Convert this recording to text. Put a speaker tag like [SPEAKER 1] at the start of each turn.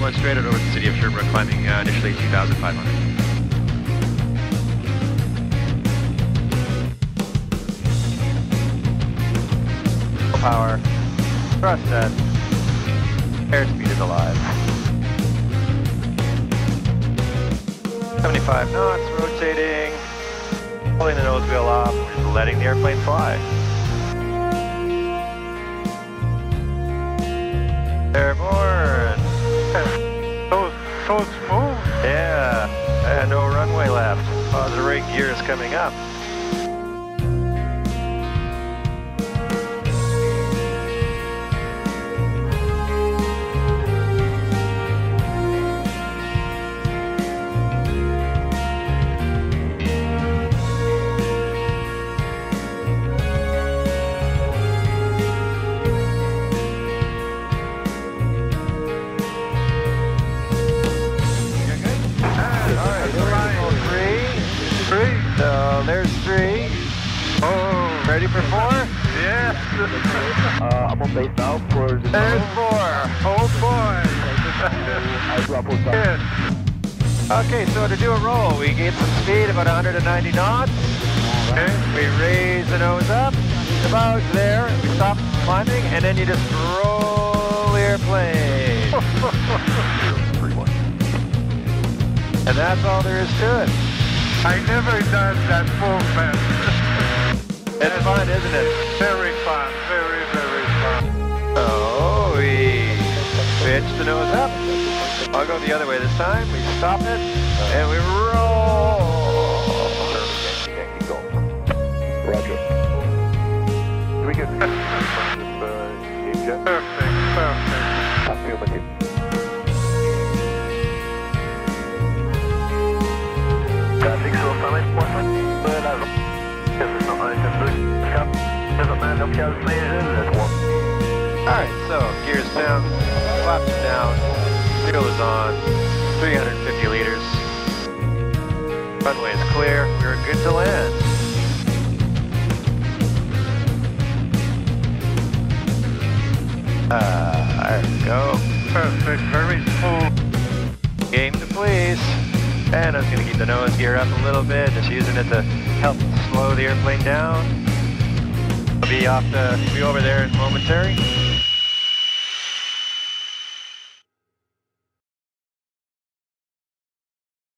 [SPEAKER 1] going straight out over the city of Sherbrooke, climbing initially 2,500. Power, thrust set, airspeed is alive. 75 knots, rotating, pulling the nose wheel off, we're just letting the airplane fly. Airborne!
[SPEAKER 2] So smooth!
[SPEAKER 1] Yeah, and no runway left. Oh, the right gear is coming up. There's 3. Oh, ready for 4?
[SPEAKER 2] Yes!
[SPEAKER 3] I'm on base now for the...
[SPEAKER 1] There's 4.
[SPEAKER 2] Oh boy!
[SPEAKER 3] I drop on top.
[SPEAKER 2] Yes.
[SPEAKER 1] Okay, so to do a roll, we gain some speed, about 190 knots.
[SPEAKER 2] Okay.
[SPEAKER 1] We raise the nose up, about there. We stop climbing, and then you just roll the airplane. And that's all there is to it.
[SPEAKER 2] I never done that movement.
[SPEAKER 1] It's fun, isn't it?
[SPEAKER 2] Very fun, very, very fun.
[SPEAKER 1] So we pitch the nose up. I'll go the other way this time. We stop it, and we roll.
[SPEAKER 3] Keep going. Roger. Do we get
[SPEAKER 2] Perfect, perfect.
[SPEAKER 3] Affirmative.
[SPEAKER 1] Alright, so gears down, flaps down, fuel is on, 350 liters. Runway is clear, we're good to land. There we go.
[SPEAKER 2] Perfect, very smooth.
[SPEAKER 1] Game to please. And I was going to keep the nose gear up a little bit, just using it to help slow the airplane down. I'll be over there in momentary.